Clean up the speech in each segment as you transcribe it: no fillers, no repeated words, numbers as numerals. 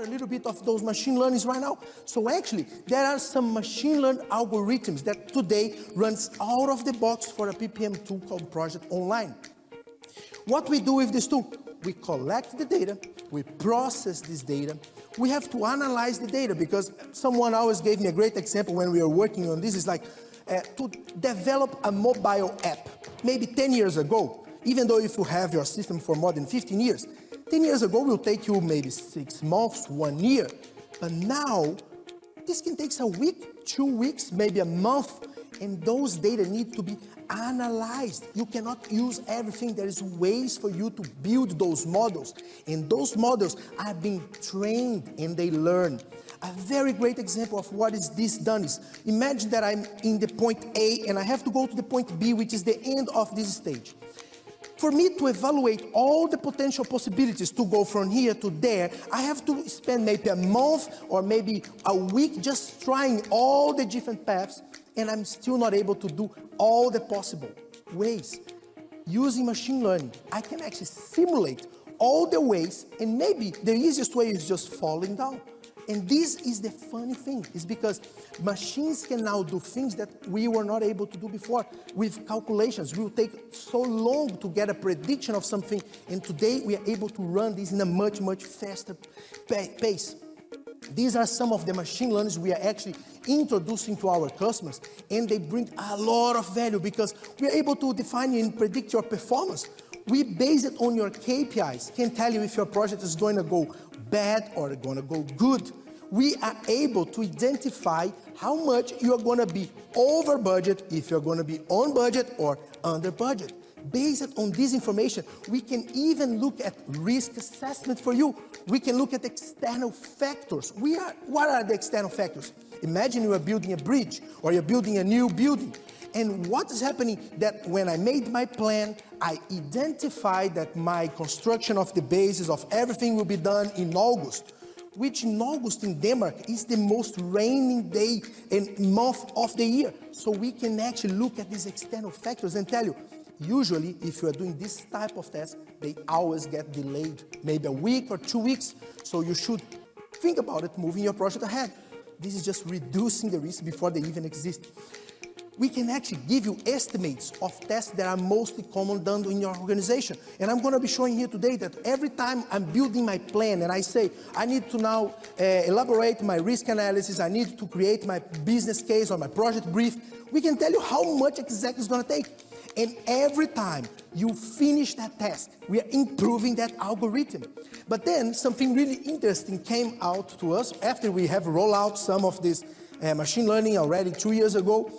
a little bit of those machine learnings right now. So actually, there are some machine learning algorithms that today runs out of the box for a PPM tool called Project Online. What we do with this tool, we collect the data, we process this data, we have to analyze the data, because someone always gave me a great example when we were working on this, is like to develop a mobile app, maybe 10 years ago, even though if you have your system for more than 15 years, 10 years ago will take you maybe 6 months, 1 year, but now this can take a week, 2 weeks, maybe a month, and those data need to be analyzed. You cannot use everything. There is ways for you to build those models, and those models are being trained and they learn. A very great example of what is this done is, imagine that I'm in the point A and I have to go to the point B, which is the end of this stage. For me to evaluate all the potential possibilities to go from here to there, I have to spend maybe a month or maybe a week just trying all the different paths, and I'm still not able to do all the possible ways. Using machine learning, I can actually simulate all the ways, and maybe the easiest way is just falling down. And this is the funny thing, is because machines can now do things that we were not able to do before. With calculations, it will take so long to get a prediction of something, and today we are able to run this in a much, much faster pace. These are some of the machine learnings we are actually introducing to our customers, and they bring a lot of value because we are able to define and predict your performance. We base it on your KPIs, can tell you if your project is going to go bad or going to go good. We are able to identify how much you're going to be over budget, if you're going to be on budget or under budget. Based on this information, we can even look at risk assessment for you. We can look at external factors. What are the external factors? Imagine you are building a bridge or you're building a new building. And what is happening that when I made my plan, I identified that my construction of the bases of everything will be done in August, which in August in Denmark is the most raining day and month of the year. So we can actually look at these external factors and tell you, usually if you are doing this type of test, they always get delayed, maybe a week or 2 weeks. So you should think about it, moving your project ahead. This is just reducing the risk before they even exist. We can actually give you estimates of tests that are mostly common done in your organization. And I'm going to be showing here today that every time I'm building my plan and I say, I need to now elaborate my risk analysis, I need to create my business case or my project brief, we can tell you how much exactly it's going to take. And every time you finish that task, we are improving that algorithm. But then something really interesting came out to us after we have rolled out some of this machine learning already 2 years ago.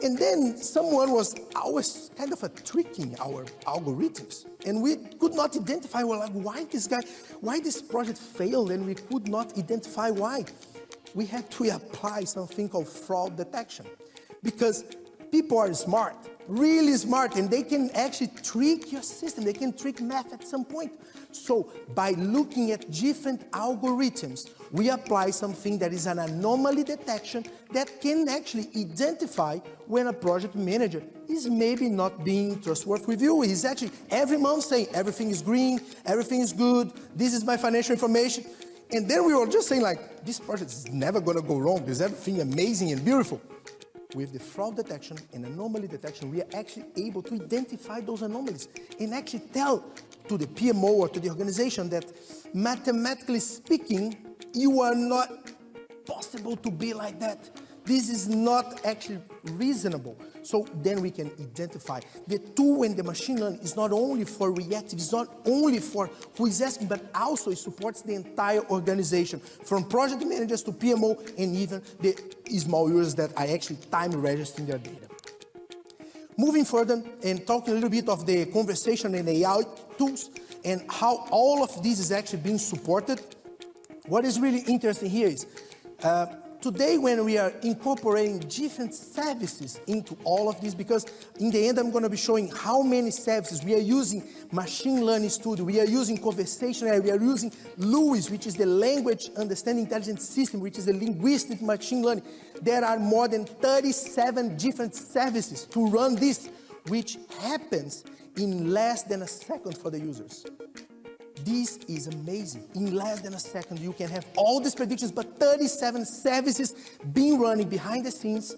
And then someone was always kind of tricking our algorithms. And we could not identify, well, like, why this project failed, and we could not identify why. We had to apply something called fraud detection. Because people are smart, really smart, and they can actually trick your system. They can trick math at some point. So by looking at different algorithms, we apply something that is an anomaly detection that can actually identify when a project manager is maybe not being trustworthy with you. He's actually every month saying everything is green, everything is good, this is my financial information. And then we were just saying, like, this project is never going to go wrong. There's everything amazing and beautiful. With the fraud detection and anomaly detection, we are actually able to identify those anomalies and actually tell to the PMO or to the organization that, mathematically speaking, you are not possible to be like that. This is not actually reasonable. So then we can identify. The tool and the machine learning is not only for reactive, it's not only for who is asking, but also it supports the entire organization, from project managers to PMO and even the small users that are actually time registering their data. Moving further and talking a little bit of the conversation and AI tools and how all of this is actually being supported, what is really interesting here is today when we are incorporating different services into all of this, because in the end I'm going to be showing how many services we are using. Machine Learning Studio, we are using conversational, we are using LUIS, which is the Language Understanding Intelligence System, which is a linguistic machine learning. There are more than 37 different services to run this, which happens in less than a second for the users. This is amazing. In less than a second, you can have all these predictions, but 37 services being running behind the scenes.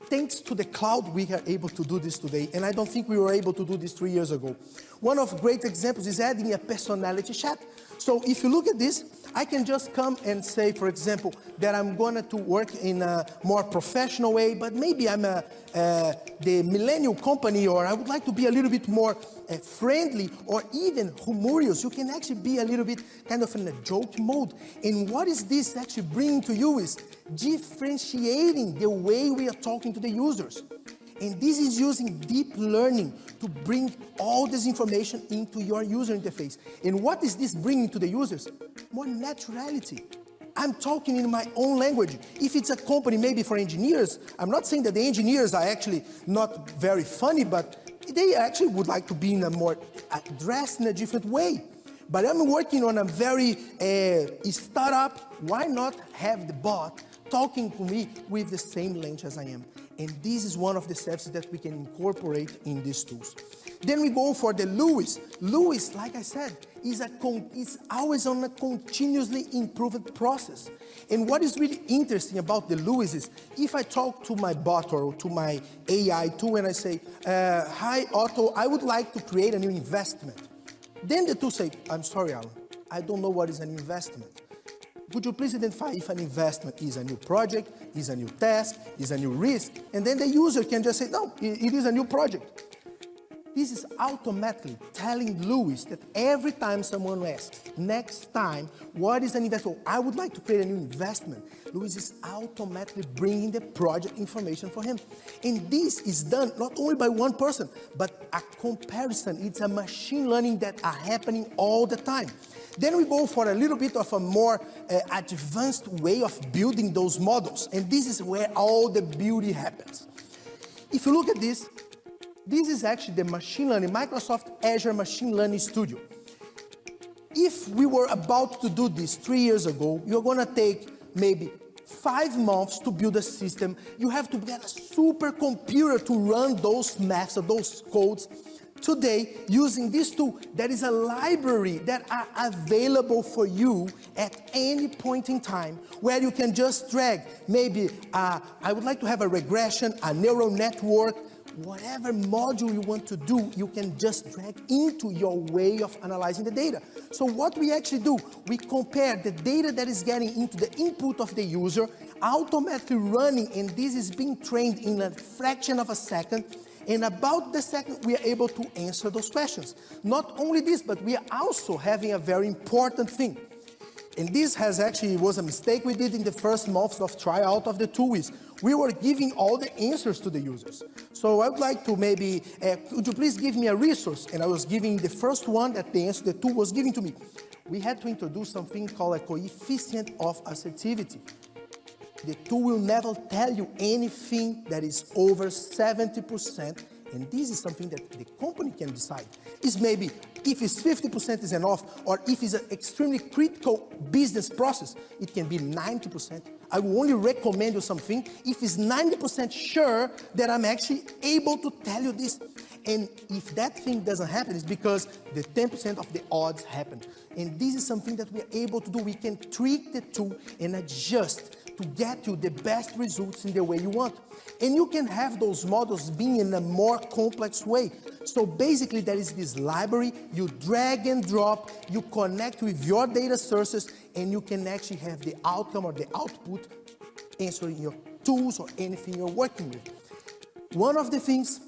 Thanks to the cloud, we are able to do this today, and I don't think we were able to do this 3 years ago. One of great examples is adding a personality chat. So if you look at this, I can just come and say, for example, that I'm going to work in a more professional way, but maybe I'm the millennial company, or I would like to be a little bit more friendly or even humorous. You can actually be a little bit kind of in a joke mode. And what is this actually bringing to you is differentiating the way we are talking to the users. And this is using deep learning to bring all this information into your user interface. And what is this bringing to the users? More naturality. I'm talking in my own language. If it's a company, maybe for engineers, I'm not saying that the engineers are actually not very funny, but they actually would like to be in a more dressed in a different way. But I'm working on a very startup. Why not have the bot talking to me with the same language as I am? And this is one of the services that we can incorporate in these tools. Then we go for the Lewis. Lewis, like I said, is always on a continuously improved process. And what is really interesting about the Lewis is, if I talk to my bot or to my AI tool and I say, hi Otto, I would like to create a new investment. Then the tool say, I'm sorry, Alan, I don't know what is an investment. Would you please identify if an investment is a new project, is a new task, is a new risk? And then the user can just say, no, it is a new project. This is automatically telling Lewis that every time someone asks, next time, what is an investment? I would like to create a new investment. Lewis is automatically bringing the project information for him. And this is done not only by one person, but a comparison. It's a machine learning that are happening all the time. Then we go for a little bit of a more advanced way of building those models. And this is where all the beauty happens. If you look at this, this is actually the machine learning, Microsoft Azure Machine Learning Studio. If we were about to do this 3 years ago, you're going to take maybe 5 months to build a system. You have to get a supercomputer to run those maths or those codes. Today, using this tool, there is a library that are available for you at any point in time, where you can just drag, maybe, I would like to have a regression, a neural network, whatever module you want to do, you can just drag into your way of analyzing the data. So what we actually do, we compare the data that is getting into the input of the user, automatically running, and this is being trained in a fraction of a second, and about the second, we are able to answer those questions. Not only this, but we are also having a very important thing. And this was a mistake we did in the first months of tryout of the tool is, we were giving all the answers to the users. So I would like to maybe, could you please give me a resource? And I was giving the first one that the answer the tool was giving to me. We had to introduce something called a coefficient of assertivity. The tool will never tell you anything that is over 70%, and this is something that the company can decide. It's maybe if it's 50% is enough, or if it's an extremely critical business process, it can be 90%. I will only recommend you something if it's 90% sure that I'm actually able to tell you this. And if that thing doesn't happen, it's because the 10% of the odds happen. And this is something that we are able to do. We can tweak the tool and adjust to get you the best results in the way you want. And you can have those models being in a more complex way. So basically there is this library, you drag and drop, you connect with your data sources, and you can actually have the outcome or the output answering your tools or anything you're working with. One of the things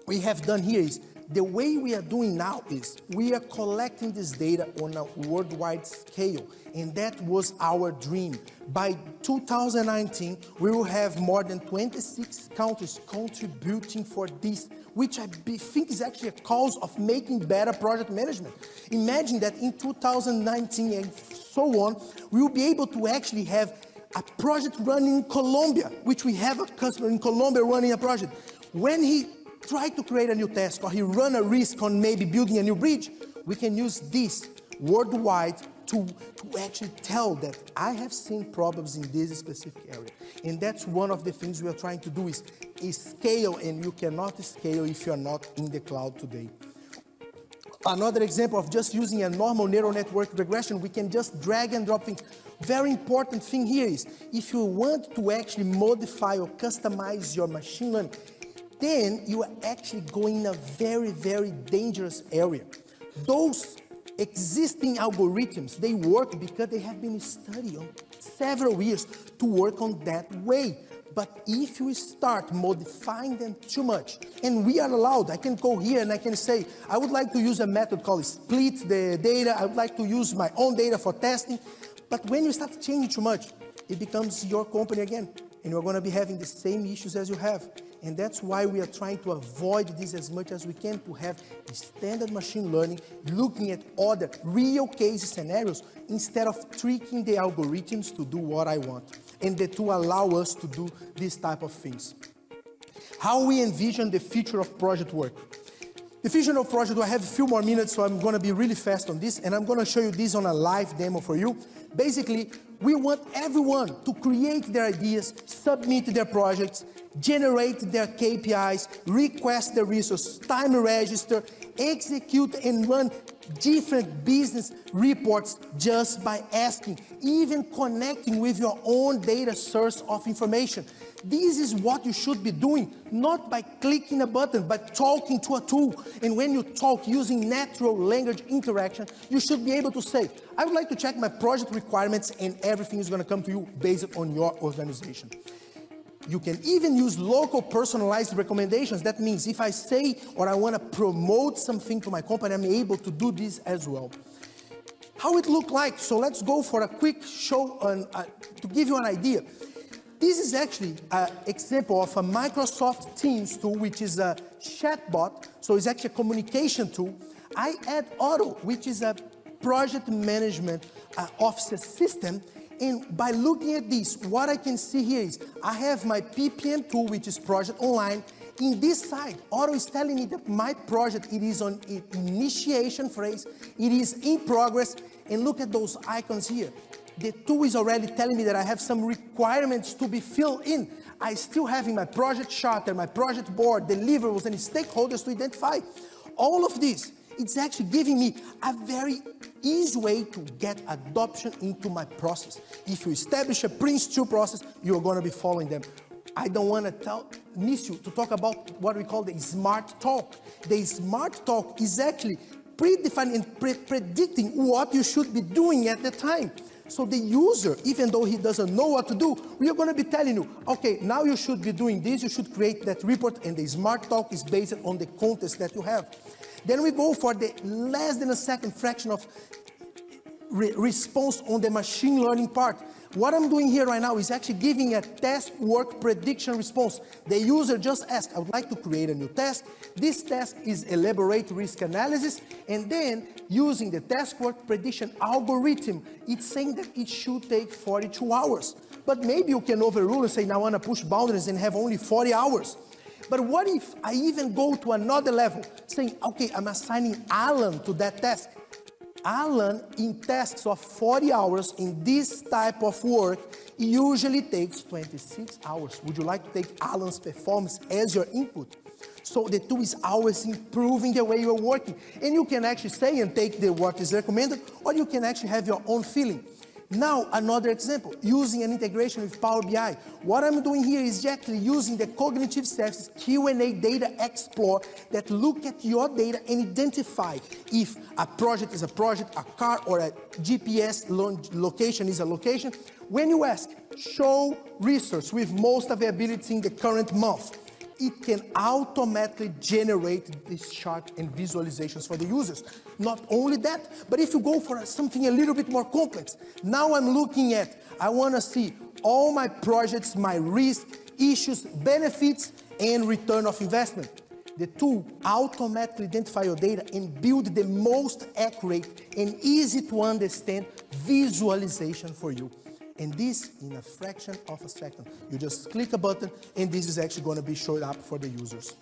we have done here is, the way we are doing now is, we are collecting this data on a worldwide scale, and that was our dream. By 2019, we will have more than 26 countries contributing for this, which I think is actually a cause of making better project management. Imagine that in 2019 and so on, we will be able to actually have a project running in Colombia, which we have a customer in Colombia running a project. When he try to create a new task, or he run a risk on maybe building a new bridge, we can use this worldwide to actually tell that I have seen problems in this specific area. And that's one of the things we are trying to do is scale, and you cannot scale if you're not in the cloud today. Another example of just using a normal neural network regression, we can just drag and drop things. Very important thing here is, if you want to actually modify or customize your machine learning, then you are actually going in a very, very dangerous area. Those existing algorithms, they work because they have been studied on several years to work on that way. But if you start modifying them too much, and we are allowed, I can go here and I can say, I would like to use a method called split the data, I would like to use my own data for testing, but when you start changing too much, it becomes your company again, and you're going to be having the same issues as you have. And that's why we are trying to avoid this as much as we can, to have standard machine learning, looking at other real case scenarios, instead of tricking the algorithms to do what I want, and to allow us to do this type of things. How we envision the future of project work. The future of project work, I have a few more minutes, so I'm going to be really fast on this, and I'm going to show you this on a live demo for you. Basically, we want everyone to create their ideas, submit their projects, generate their KPIs, request the resource, time register, execute and run different business reports just by asking, even connecting with your own data source of information. This is what you should be doing, not by clicking a button, but talking to a tool. And when you talk using natural language interaction, you should be able to say, I would like to check my project requirements, and everything is going to come to you based on your organization. You can even use local personalized recommendations. That means if I say, or I want to promote something to my company, I'm able to do this as well. How it look like? So let's go for a quick show on, to give you an idea. This is actually an example of a Microsoft Teams tool, which is a chatbot. So it's actually a communication tool. I add Auto, which is a project management office system. And by looking at this, what I can see here is I have my PPM tool, which is Project Online. In this side, Auto is telling me that my project, it is on initiation phase, it is in progress, and look at those icons here. The tool is already telling me that I have some requirements to be filled in. I still have in my project charter, my project board, deliverables, and stakeholders to identify. All of this, it's actually giving me a very easy way to get adoption into my process. If you establish a Prince2 process, you're going to be following them. I don't want to miss you to talk about what we call the smart talk. The smart talk is actually predefining and predicting what you should be doing at the time. So the user, even though he doesn't know what to do, we are going to be telling you, okay, now you should be doing this, you should create that report, and the smart talk is based on the context that you have. Then we go for the less than a second fraction of response on the machine learning part. What I'm doing here right now is actually giving a task work prediction response. The user just asked, I would like to create a new task. This task is elaborate risk analysis, and then using the task work prediction algorithm, it's saying that it should take 42 hours. But maybe you can overrule and say, now I want to push boundaries and have only 40 hours. But what if I even go to another level, saying, okay, I'm assigning Allan to that task. Allan, in tasks of 40 hours in this type of work, usually takes 26 hours. Would you like to take Allan's performance as your input? So the tool is always improving the way you're working. And you can actually say and take what is recommended, or you can actually have your own feeling. Now, another example, using an integration with Power BI. What I'm doing here is actually using the cognitive services Q&A data explorer that look at your data and identify if a project is a project, a car, or a GPS location is a location. When you ask, show resource with most availability in the current month, it can automatically generate this chart and visualizations for the users. Not only that, but if you go for something a little bit more complex, now I'm looking at, I want to see all my projects, my risk, issues, benefits, and return of investment. The tool automatically identifies your data and build the most accurate and easy to understand visualization for you. And this in a fraction of a second. You just click a button, and this is actually going to be showed up for the users.